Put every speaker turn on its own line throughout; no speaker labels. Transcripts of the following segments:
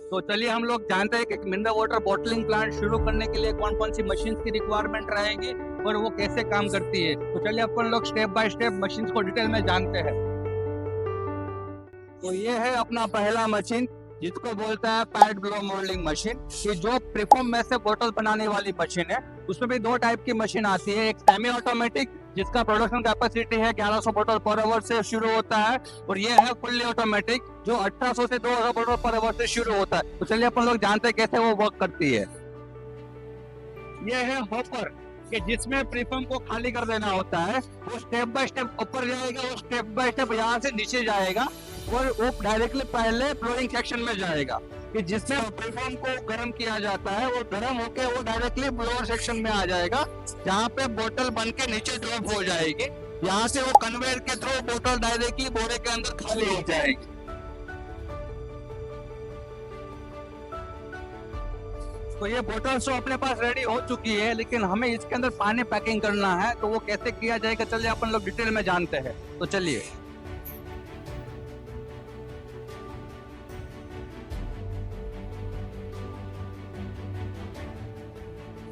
तो चलिए हम लोग जानते हैं कि मिनरल वाटर बॉटलिंग प्लांट शुरू करने के लिए कौन कौन सी मशीन की रिक्वायरमेंट रहेगी और वो कैसे काम करती है। तो चलिए अपन लोग स्टेप बाय स्टेप मशीन को डिटेल में जानते हैं। तो ये है अपना पहला मशीन, जिसको बोलता है पैड ब्लो मोल्डिंग मशीन। ये जो प्रीफॉर्म में से बोतल बनाने वाली मशीन है। उसमें भी दो टाइप की मशीन आती है, एक सेमी ऑटोमेटिक जिसका प्रोडक्शन कैपेसिटी है 1100 बोतल पर आवर से शुरू होता है, और ये है फुल्ली ऑटोमेटिक जो 1800 से 2000 बोतल पर आवर से शुरू होता है। तो चलिए अपन लोग जानते हैं कैसे वो वर्क करती है। ये है हॉपर कि जिसमें प्रीफॉर्म को खाली कर देना होता है। वो स्टेप बाय स्टेप ऊपर जाएगा, वो स्टेप बाय स्टेप यहाँ से नीचे जाएगा और वो डायरेक्टली पहले फ्लोरिंग सेक्शन में जाएगा कि जिसमें प्रीफॉर्म को गर्म किया जाता है। वो गर्म होके वो डायरेक्टली ब्लोअर सेक्शन में आ जाएगा, जहाँ पे बोतल बन के नीचे ड्रॉप हो जाएगी। यहाँ से वो कन्वेयर के थ्रू बोतल डायरेक्टली बोरे के अंदर खाली हो जाएगी। तो ये बोतल तो अपने पास रेडी हो चुकी है, लेकिन हमें इसके अंदर पानी पैकिंग करना है। तो वो कैसे किया जाएगा चलिए अपन लोग डिटेल में जानते हैं। तो चलिए,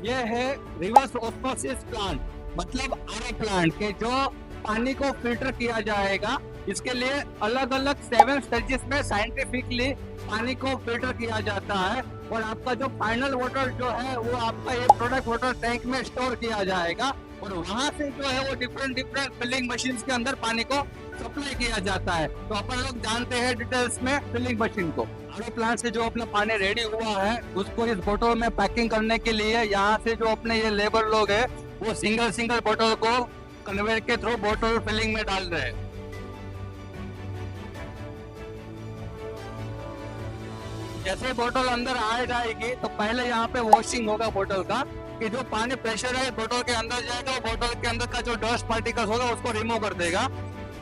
ये है रिवर्स ऑस्मोसिस प्लांट, मतलब आरओ प्लांट के जो पानी को फिल्टर किया जाएगा। इसके लिए अलग अलग 7 स्टेजेस में साइंटिफिकली पानी को फिल्टर किया जाता है, और आपका जो फाइनल वाटर जो है वो आपका ये प्रोडक्ट वाटर टैंक में स्टोर किया जाएगा, और वहां से जो है वो डिफरेंट डिफरेंट फिलिंग मशीन के अंदर पानी को सप्लाई किया जाता है। तो अपन लोग जानते हैं डिटेल्स में फिलिंग मशीन को। आरओ प्लांट से जो अपना पानी रेडी हुआ है उसको इस बोतल में पैकिंग करने के लिए यहाँ से जो अपने ये लेबर लोग हैं वो सिंगल सिंगल बोतल को कन्वेयर के थ्रू बोतल फिलिंग में डाल रहे हैं। जैसे बोतल अंदर आ जाएगी तो पहले यहाँ पे वॉशिंग होगा बोतल का, कि जो पानी प्रेशर है बोतल के अंदर जाएगा, बोतल के अंदर का जो डस्ट पार्टिकल्स होगा उसको रिमूव कर देगा।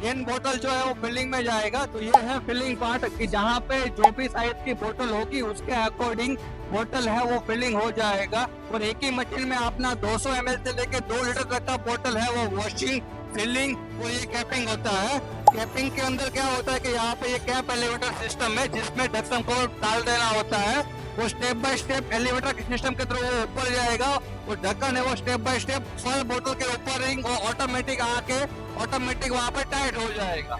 इन बोतल जो है वो फिलिंग में जाएगा। तो ये है फिलिंग पार्ट कि जहाँ पे जो भी साइज की बोतल होगी उसके अकॉर्डिंग बोतल है वो फिलिंग हो जाएगा। और एक ही मशीन में अपना 200 ml से लेके 2 लीटर तक का बोतल है वो वॉशिंग, फिलिंग और ये कैपिंग होता है। कैपिंग के अंदर क्या होता है कि यहाँ पे ये कैप एलिवेटर सिस्टम है जिसमें ढक्कन को डाल देना होता है। वो स्टेप बाय स्टेप एलिवेटर के सिस्टम के थ्रू वो ऊपर जाएगा, और ढक्कन है वो स्टेप बाय स्टेप फल बोतल के ऊपर रिंग वो ऑटोमेटिक आके ऑटोमेटिक वहां पर टाइट हो जाएगा।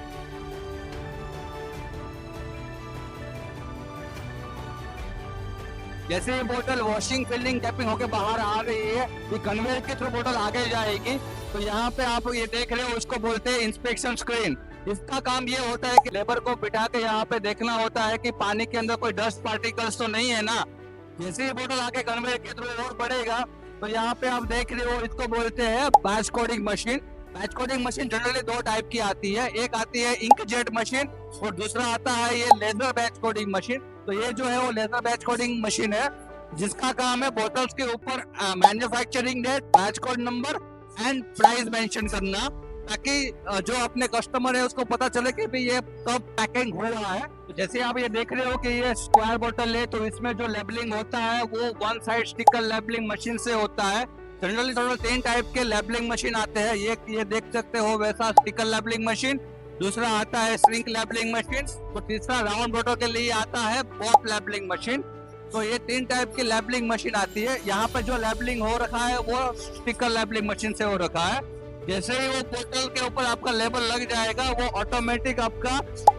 जैसे ये बोतल वॉशिंग, फिलिंग, कैपिंग होके बाहर आ रही है, ये कन्वेयर के थ्रू बोतल आगे जाएगी। तो यहाँ पे आप ये देख रहे हो उसको बोलते हैं इंस्पेक्शन स्क्रीन। इसका काम ये होता है कि लेबर को बिठा के यहाँ पे देखना होता है कि पानी के अंदर कोई डस्ट पार्टिकल्स तो नहीं है ना। जैसे ही बोतल आके कन्वेयर के थ्रू और बढ़ेगा तो यहाँ पे आप देख रहे हो इसको बोलते हैं batch coding machine. Batch coding machine generally 2 type की आती है, एक आती है इंकजेट मशीन और दूसरा आता है ये लेजर बैच कोडिंग मशीन। तो ये जो है वो लेजर बैच कोडिंग मशीन है जिसका काम है बोतल्स के ऊपर manufacturing date, batch code number and price mention करना, ताकि जो अपने कस्टमर है उसको पता चले कि भाई ये कब पैकिंग हो रहा है। तो जैसे आप ये देख रहे हो कि ये स्क्वायर बोतल है, तो इसमें जो लेबलिंग होता है वो 1 साइड स्टिकर लेबलिंग मशीन से होता है। जनरली टोटल 3 टाइप के लेबलिंग मशीन आते हैं। ये देख सकते हो वैसा स्टिकर लेबलिंग मशीन, दूसरा आता है श्रिंक लेबलिंग मशीन, तो तीसरा राउंड बोतल के लिए आता है पॉप लेबलिंग मशीन। तो ये 3 टाइप की लेबलिंग मशीन आती है। यहाँ पे जो लेबलिंग हो रखा है वो स्टिकर लेबलिंग मशीन से हो रखा है। जैसे ही वो बोतल के ऊपर आपका लेबल लग जाएगा वो ऑटोमेटिक आपका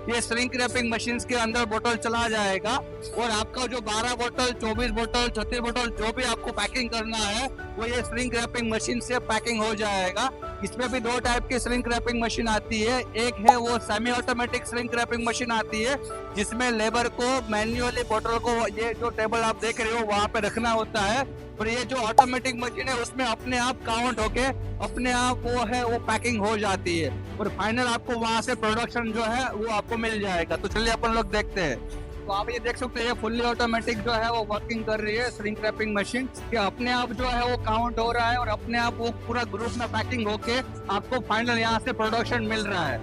ये श्रिंक रैपिंग मशीन के अंदर बोतल चला जाएगा, और आपका जो 12 बोतल, 24 बोतल, 36 बोतल जो भी आपको पैकिंग करना है वो ये श्रिंक रैपिंग मशीन से पैकिंग हो जाएगा। इसमें भी 2 टाइप की श्रिंक रैपिंग मशीन आती है। एक है वो semi automatic shrink wrapping machine आती है जिसमें लेबर को मैन्युअली बोतल को ये जो टेबल आप देख रहे हो वहां पे रखना होता है, और ये जो ऑटोमेटिक मशीन है उसमें अपने आप काउंट होके अपने आप वो पैकिंग हो जाती है, और फाइनल आपको वहां से प्रोडक्शन जो है वो आपको मिल जाएगा। तो चलिए अपन लोग देखते हैं। तो आप ये देख सकते हैं फुल्ली ऑटोमेटिक जो है वो वर्किंग कर रही है श्रिंक रैपिंग मशीन, कि अपने आप जो है वो काउंट हो रहा है और अपने आप वो पूरा ग्रुप में पैकिंग होके आपको फाइनल यहाँ से प्रोडक्शन मिल रहा है।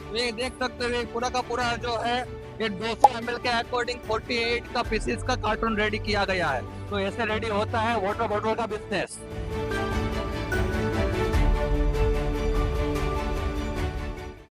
तो ये देख सकते हैं पूरा का पूरा जो है ये 200 ml के अकॉर्डिंग 48 का पीसेस का कार्टून रेडी किया गया है। तो ऐसे रेडी होता है वाटर बॉटल का बिजनेस।